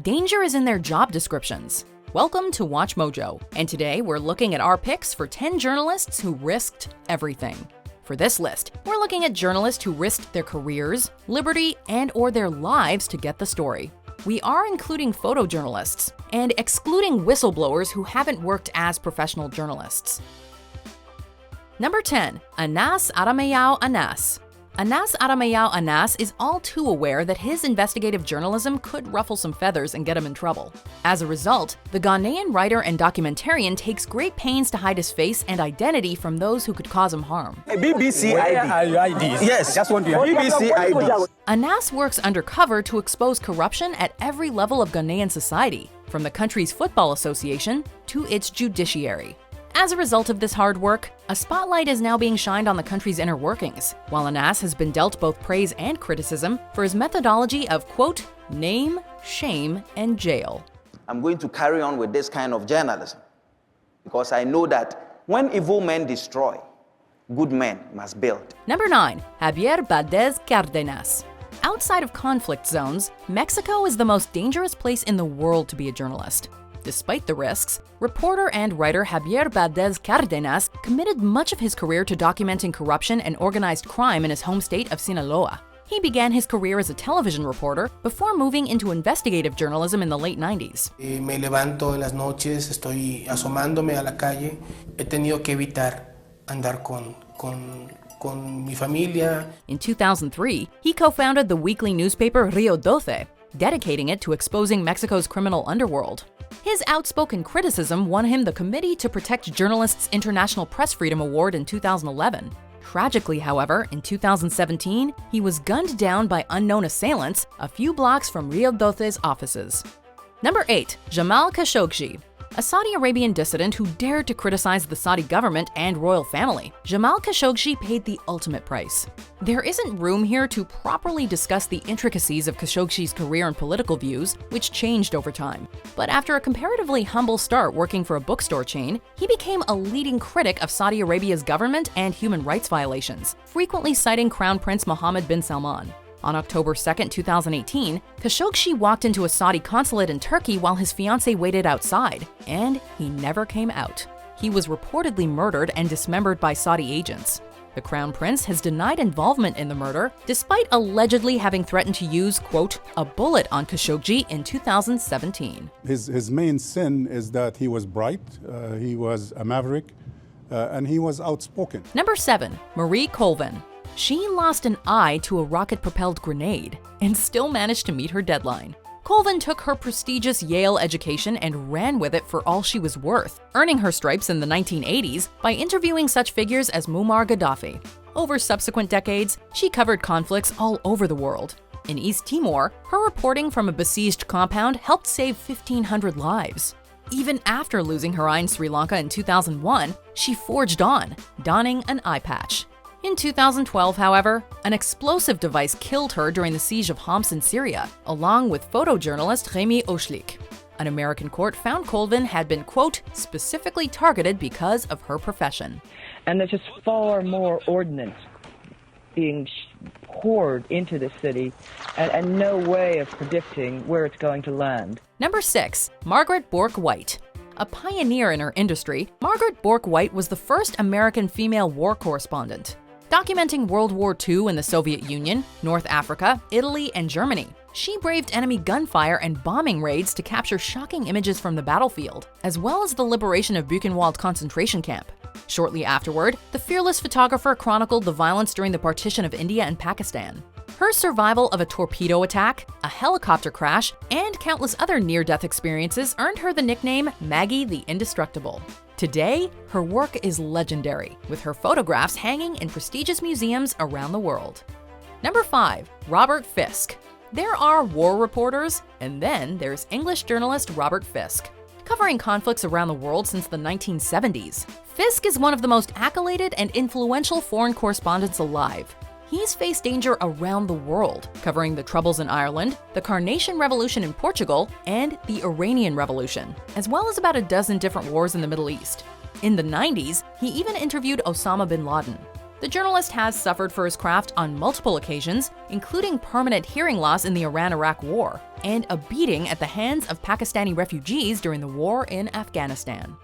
Danger is in their job descriptions. Welcome to Watch Mojo, and today we're looking at our picks for 10 journalists who risked everything. For this list, we're looking at journalists who risked their careers, liberty, and/or their lives to get the story. We are including photojournalists and excluding whistleblowers who haven't worked as professional journalists. Number 10. Anas Aramayao Anas. Anas Aramayao Anas is all too aware that his investigative journalism could ruffle some feathers and get him in trouble. As a result, the Ghanaian writer and documentarian takes great pains to hide his face and identity from those who could cause him harm. BBC ID. Yes, just want to BBC ID. Anas works undercover to expose corruption at every level of Ghanaian society, from the country's football association to its judiciary. As a result of this hard work, a spotlight is now being shined on the country's inner workings, while Anas has been dealt both praise and criticism for his methodology of, quote, name, shame, and jail. I'm going to carry on with this kind of journalism because I know that when evil men destroy, good men must build. Number 9. Javier Bardez Cárdenas. Outside of conflict zones, Mexico is the most dangerous place in the world to be a journalist. Despite the risks, reporter and writer Javier Bardez Cárdenas committed much of his career to documenting corruption and organized crime in his home state of Sinaloa. He began his career as a television reporter before moving into investigative journalism in the late 90s. Me levanto en las noches, estoy asomándome a la calle. He tenido que evitar andar con mi familia. In 2003, he co-founded the weekly newspaper Rio 12, dedicating it to exposing Mexico's criminal underworld. His outspoken criticism won him the Committee to Protect Journalists' International Press Freedom Award in 2011. Tragically, however, in 2017, he was gunned down by unknown assailants a few blocks from Rio 12's offices. Number 8. Jamal Khashoggi. A Saudi Arabian dissident who dared to criticize the Saudi government and royal family, Jamal Khashoggi paid the ultimate price. There isn't room here to properly discuss the intricacies of Khashoggi's career and political views, which changed over time. But after a comparatively humble start working for a bookstore chain, he became a leading critic of Saudi Arabia's government and human rights violations, frequently citing Crown Prince Mohammed bin Salman. On October 2, 2018, Khashoggi walked into a Saudi consulate in Turkey while his fiancée waited outside, and he never came out. He was reportedly murdered and dismembered by Saudi agents. The Crown Prince has denied involvement in the murder, despite allegedly having threatened to use, quote, a bullet on Khashoggi in 2017. His main sin is that he was bright, he was a maverick, and he was outspoken. Number 7. Marie Colvin. She lost an eye to a rocket-propelled grenade and still managed to meet her deadline. Colvin took her prestigious Yale education and ran with it for all she was worth, earning her stripes in the 1980s by interviewing such figures as Muammar Gaddafi. Over subsequent decades, she covered conflicts all over the world. In East Timor, her reporting from a besieged compound helped save 1,500 lives. Even after losing her eye in Sri Lanka in 2001, she forged on, donning an eye patch. In 2012, however, an explosive device killed her during the siege of Homs in Syria, along with photojournalist Remy Ochlik. An American court found Colvin had been, quote, specifically targeted because of her profession. And there's just far more ordnance being poured into the city and no way of predicting where it's going to land. Number 6. Margaret Bork White. A pioneer in her industry, Margaret Bork White was the first American female war correspondent. Documenting World War II in the Soviet Union, North Africa, Italy, and Germany, she braved enemy gunfire and bombing raids to capture shocking images from the battlefield, as well as the liberation of Buchenwald concentration camp. Shortly afterward, the fearless photographer chronicled the violence during the partition of India and Pakistan. Her survival of a torpedo attack, a helicopter crash, and countless other near-death experiences earned her the nickname Maggie the Indestructible. Today, her work is legendary, with her photographs hanging in prestigious museums around the world. Number 5. Robert Fisk. There are war reporters, and then there's English journalist Robert Fisk. Covering conflicts around the world since the 1970s, Fisk is one of the most accoladed and influential foreign correspondents alive. He's faced danger around the world, covering the Troubles in Ireland, the Carnation Revolution in Portugal, and the Iranian Revolution, as well as about a dozen different wars in the Middle East. In the 90s, he even interviewed Osama bin Laden. The journalist has suffered for his craft on multiple occasions, including permanent hearing loss in the Iran-Iraq War, and a beating at the hands of Pakistani refugees during the war in Afghanistan.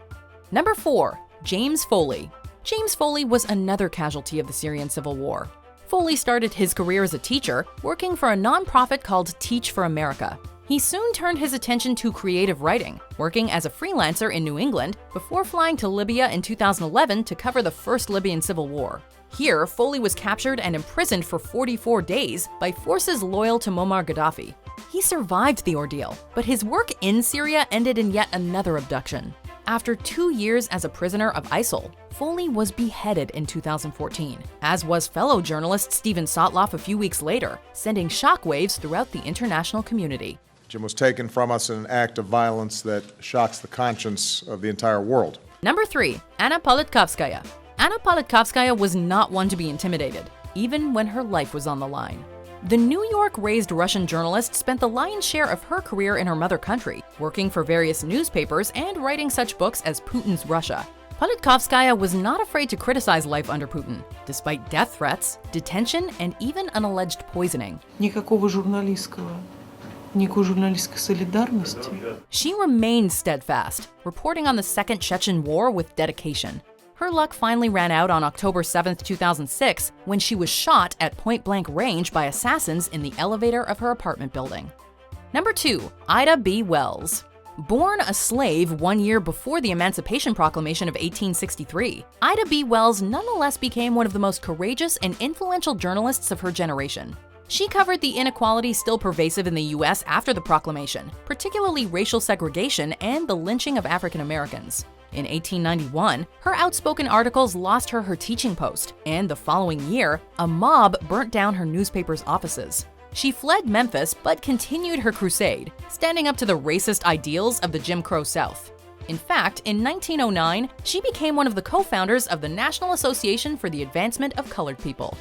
Number 4. James Foley. James Foley was another casualty of the Syrian civil war. Foley started his career as a teacher, working for a nonprofit called Teach for America. He soon turned his attention to creative writing, working as a freelancer in New England before flying to Libya in 2011 to cover the first Libyan civil war. Here, Foley was captured and imprisoned for 44 days by forces loyal to Muammar Gaddafi. He survived the ordeal, but his work in Syria ended in yet another abduction. After 2 years as a prisoner of ISIL, Foley was beheaded in 2014, as was fellow journalist Steven Sotloff a few weeks later, sending shockwaves throughout the international community. Jim was taken from us in an act of violence that shocks the conscience of the entire world. Number 3. Anna Politkovskaya. Anna Politkovskaya was not one to be intimidated, even when her life was on the line. The New York-raised Russian journalist spent the lion's share of her career in her mother country, working for various newspapers and writing such books as Putin's Russia. Politkovskaya was not afraid to criticize life under Putin, despite death threats, detention, and even an alleged poisoning. Никакой журналистской солидарности. She remained steadfast, reporting on the Second Chechen War with dedication. Her luck finally ran out on October 7, 2006, when she was shot at point-blank range by assassins in the elevator of her apartment building. Number 2. Ida B. Wells. Born a slave 1 year before the Emancipation Proclamation of 1863, Ida B. Wells nonetheless became one of the most courageous and influential journalists of her generation. She covered the inequality still pervasive in the U.S. after the proclamation, particularly racial segregation and the lynching of African Americans. In 1891, her outspoken articles lost her teaching post, and the following year, a mob burnt down her newspaper's offices. She fled Memphis but continued her crusade, standing up to the racist ideals of the Jim Crow South. In fact, in 1909, she became one of the co-founders of the National Association for the Advancement of Colored People.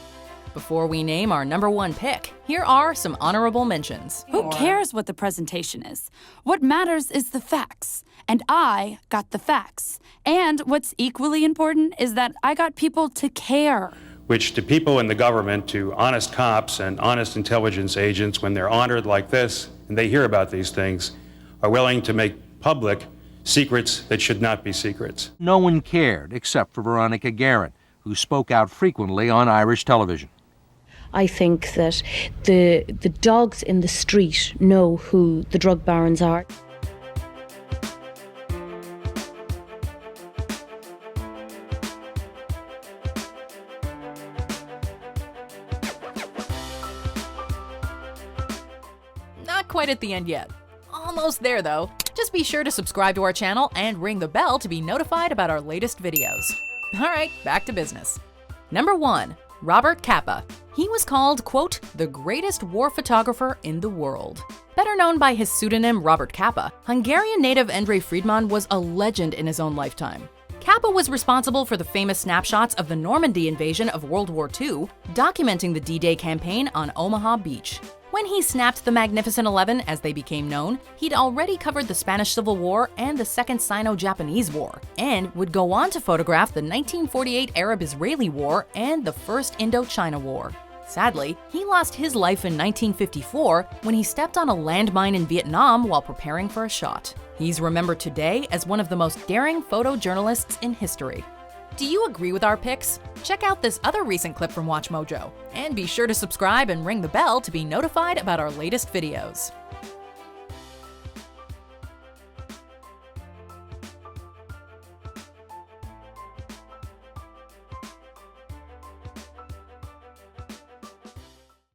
Before we name our number 1 pick, here are some honorable mentions. Who cares what the presentation is? What matters is the facts. And I got the facts. And what's equally important is that I got people to care. Which to people in the government, to honest cops and honest intelligence agents, when they're honored like this and they hear about these things, are willing to make public secrets that should not be secrets. No one cared except for Veronica Guerin, who spoke out frequently on Irish television. I think that the dogs in the street know who the drug barons are. Not quite at the end yet. Almost there though. Just be sure to subscribe to our channel and ring the bell to be notified about our latest videos. Alright, back to business. Number 1. Robert Capa. He was called, quote, the greatest war photographer in the world. Better known by his pseudonym Robert Capa, Hungarian native Endre Friedman was a legend in his own lifetime. Capa was responsible for the famous snapshots of the Normandy invasion of World War II, documenting the D-Day campaign on Omaha Beach. When he snapped the Magnificent 11, as they became known, he'd already covered the Spanish Civil War and the Second Sino-Japanese War, and would go on to photograph the 1948 Arab-Israeli War and the First Indochina War. Sadly, he lost his life in 1954 when he stepped on a landmine in Vietnam while preparing for a shot. He's remembered today as one of the most daring photojournalists in history. Do you agree with our picks? Check out this other recent clip from WatchMojo, and be sure to subscribe and ring the bell to be notified about our latest videos.